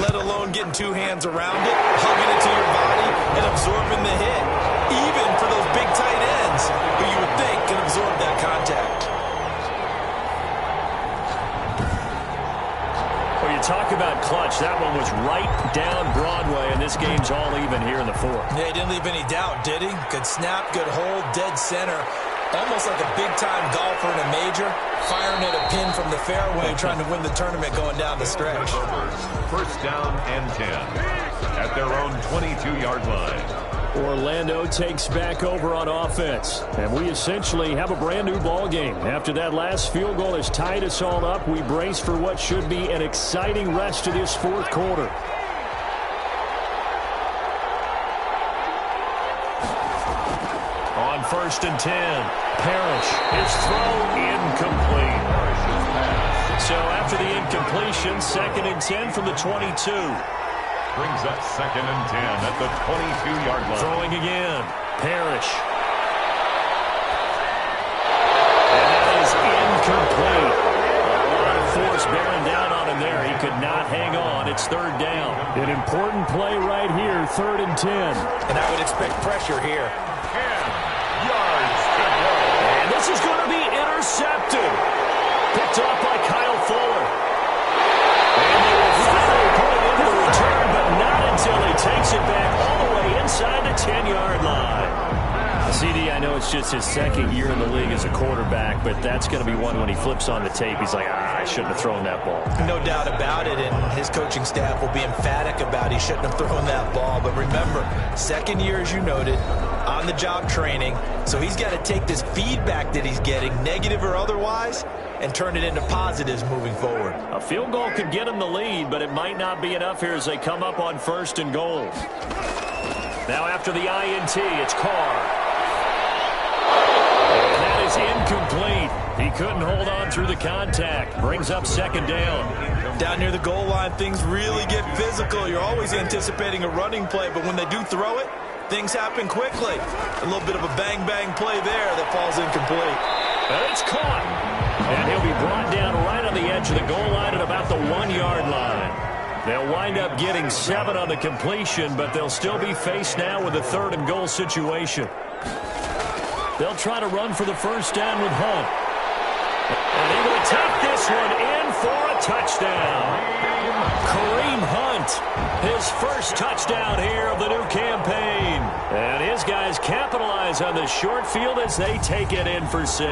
let alone getting 2 hands around it, hugging it to your body, and absorbing the hit. Even for those big tight ends who you would think can absorb that contact. Well, you talk about clutch. That one was right down Broadway, and this game's all even here in the 4th. Yeah, he didn't leave any doubt, did he? Good snap, good hold, dead center. Almost like a big-time golfer in a major, firing at a pin from the fairway, trying to win the tournament going down the stretch. First down and 10 at their own 22-yard line. Orlando takes back over on offense, and we essentially have a brand-new ball game. After that last field goal has tied us all up, we brace for what should be an exciting rest of this 4th quarter. On 1st and 10, Parrish, his throw incomplete. So after the incompletion, 2nd and 10 from the 22. Brings up 2nd and 10 at the 22-yard line. Throwing again, Parrish. And that is incomplete. just bearing down on him there. He could not hang on. It's third down. An important play right here, 3rd and 10. And I would expect pressure here. 10 yards to go. And this is going to be intercepted. Picked off by Kyle Fuller. And they will finally put it into the return, but not until he takes it back all the way inside the 10-yard line. CD, I know it's just his second year in the league as a quarterback, but that's going to be one when he flips on the tape. He's like, I shouldn't have thrown that ball. No doubt about it, and his coaching staff will be emphatic about he shouldn't have thrown that ball. But remember, second year, as you noted, on-the-job training, so he's got to take this feedback that he's getting, negative or otherwise, and turn it into positives moving forward. A field goal could get him the lead, but it might not be enough here as they come up on 1st and goal. Now after the INT, it's Carr. And that is incomplete. He couldn't hold on through the contact. Brings up 2nd down. Down near the goal line, things really get physical. You're always anticipating a running play, but when they do throw it, things happen quickly. A little bit of a bang-bang play there that falls incomplete. And it's caught. And he'll be brought down right on the edge of the goal line at about the 1-yard line. They'll wind up getting 7 on the completion, but they'll still be faced now with a 3rd and goal situation. They'll try to run for the 1st down with Hunt. And he will take this one in for a touchdown. Kareem Hunt, his first touchdown here of the new campaign. And his guys capitalize on the short field as they take it in for 6.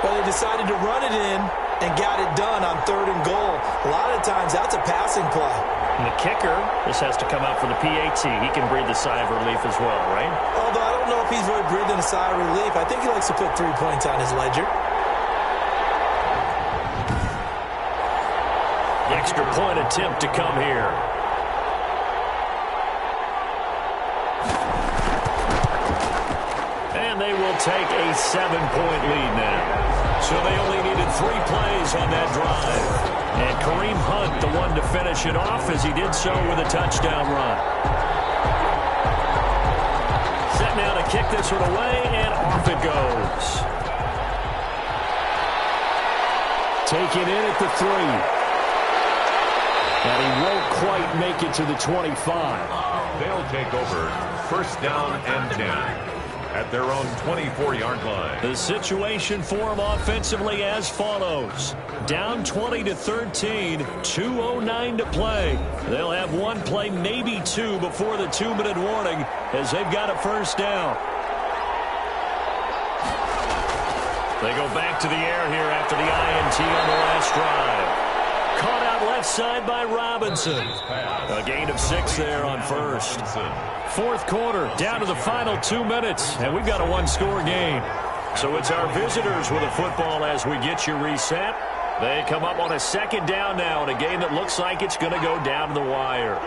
Well, they decided to run it in and got it done on 3rd and goal. A lot of times, that's a passing play. And the kicker, this has to come out for the PAT. He can breathe the sigh of relief as well, right? Although I don't know if he's really breathing a sigh of relief. I think he likes to put 3 points on his ledger. The extra point attempt to come here. And they will take a 7-point lead now. So they only needed 3 plays on that drive. And Kareem Hunt, the one to finish it off, as he did so with a touchdown run. Set now to kick this one away, and off it goes. Taken in at the 3. And he won't quite make it to the 25. They'll take over 1st down and 10 at their own 24-yard line. The situation for them offensively as follows. Down 20-13, 2:09 to play. They'll have 1 play, maybe 2, before the 2-minute warning as they've got a 1st down. They go back to the air here after the INT on the last drive. Caught out left side by Robinson. A gain of 6 there on 1st. 4th quarter, down to the final 2 minutes, and we've got a 1-score game. So it's our visitors with a football as we get you reset. They come up on a 2nd down now in a game that looks like it's going to go down to the wire.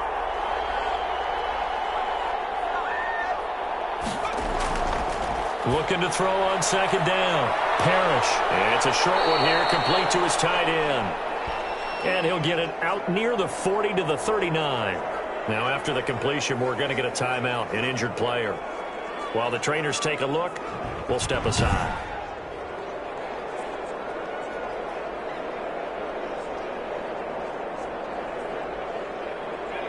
Looking to throw on 2nd down. Parrish. It's a short one here, complete to his tight end. And he'll get it out near the 40 to the 39. Now after the completion, we're going to get a timeout, an injured player. While the trainers take a look, we'll step aside.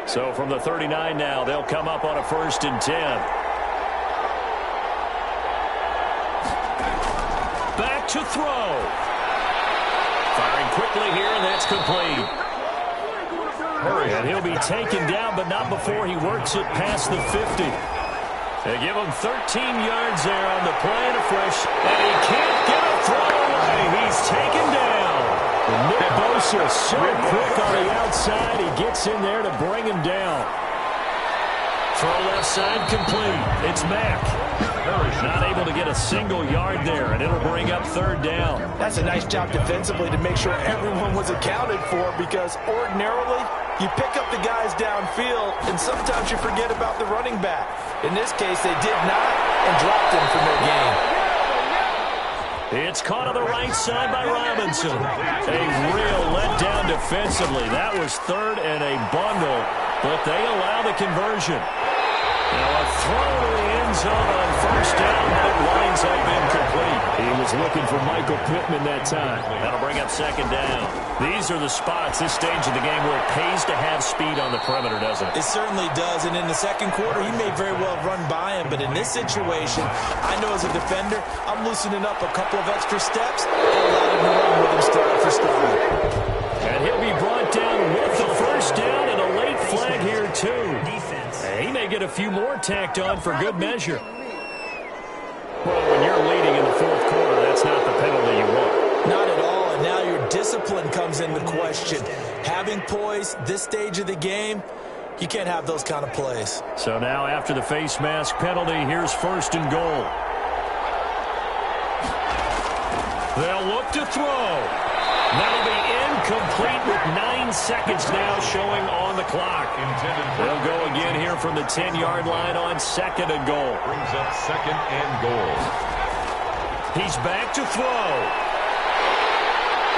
So from the 39 now, they'll come up on a 1st and 10. Back to throw. Firing quickly here, and that's complete. And he'll be taken down, but not before he works it past the 50. They give him 13 yards there on the play and a fresh, and he can't get a throw away. He's taken down. And Nick Bosa so quick on the outside, he gets in there to bring him down. Throw left side complete. It's Mack. Not able to get a single yard there, and it'll bring up 3rd down. That's a nice job defensively to make sure everyone was accounted for, because ordinarily you pick up the guys downfield, and sometimes you forget about the running back. In this case, they did not and dropped him from their game. It's caught on the right side by Robinson. A real letdown defensively. That was 3rd and a bundle, but they allow the conversion. Now a throw to the end zone on first down, but it winds up incomplete. He was looking for Michael Pittman that time. That'll bring up second down. These are the spots, this stage of the game, where it pays to have speed on the perimeter, doesn't it? It certainly does, and in the second quarter, he may very well run by him, but in this situation, I know as a defender, I'm loosening up a couple of extra steps and allowing him to run with him stride for stride. And he'll be brought down with the first down and a late flag here, too. And he may get a few more tacked on for good measure. Well, when you're leading in the fourth quarter, that's not the penalty you want. Not at all, and now your discipline comes into question. Having poise this stage of the game, you can't have those kind of plays. So now after the face mask penalty, here's first and goal. They'll look to throw. That'll be incomplete with 9 seconds now showing on the clock. They'll go again here from the 10-yard line on second and goal. Brings up second and goal. He's back to throw.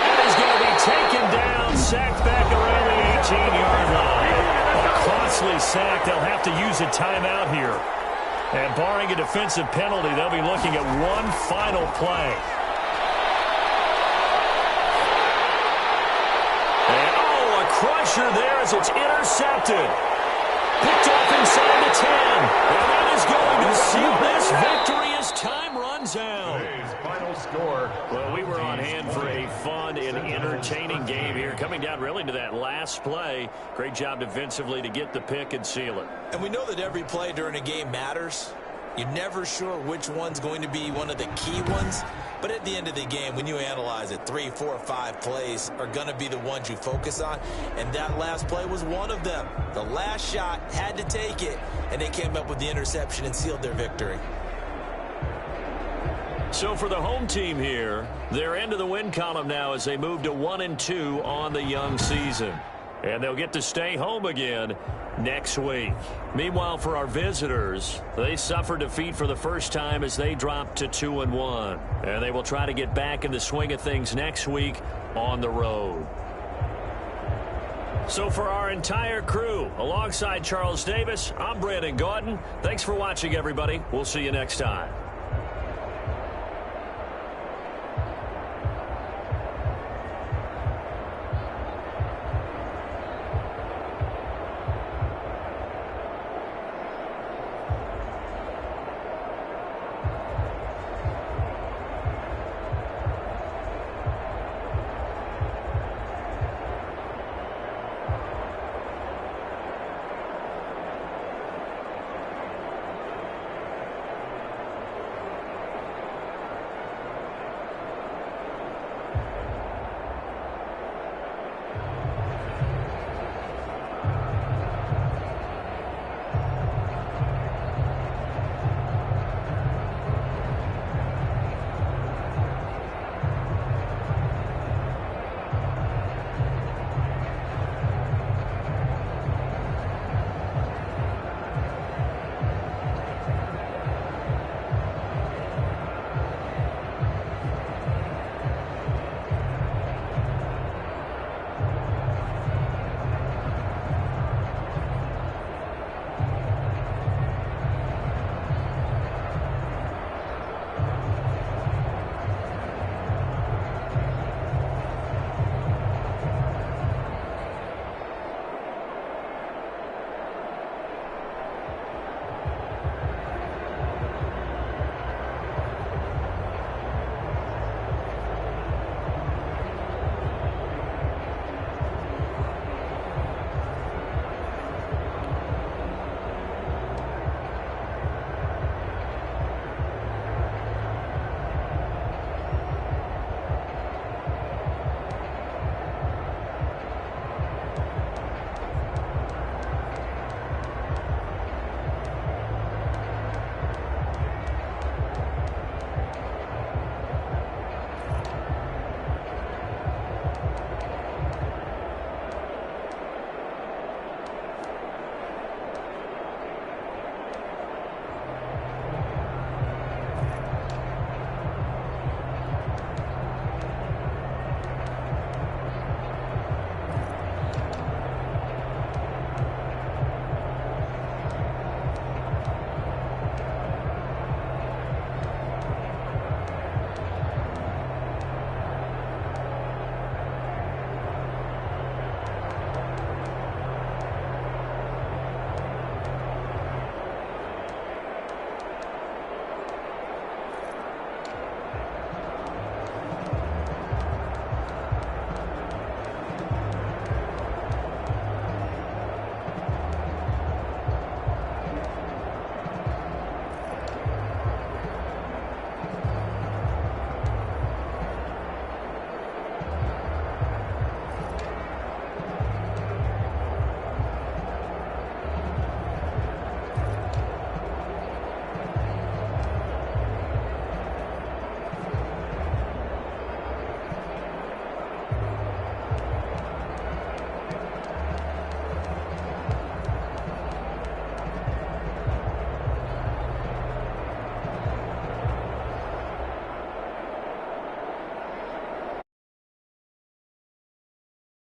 And he's going to be taken down, sacked back around the 18-yard line. A costly sack. They'll have to use a timeout here. And barring a defensive penalty, they'll be looking at one final play. Crusher there as it's intercepted. Picked off inside the 10. And that is going to seal this victory as time runs out. Today's final score. Well, we were on hand for a fun and entertaining game here. Coming down really to that last play. Great job defensively to get the pick and seal it. And we know that every play during a game matters. You're never sure which one's going to be one of the key ones. But at the end of the game, when you analyze it, 3, 4, 5 plays are going to be the ones you focus on. And that last play was one of them. The last shot had to take it, and they came up with the interception and sealed their victory. So for the home team here, they're into the win column now as they move to 1-2 on the young season. And they'll get to stay home again next week. Meanwhile, for our visitors, they suffered defeat for the first time as they dropped to 2-1. And they will try to get back in the swing of things next week on the road. So for our entire crew, alongside Charles Davis, I'm Brandon Gaudin. Thanks for watching, everybody. We'll see you next time.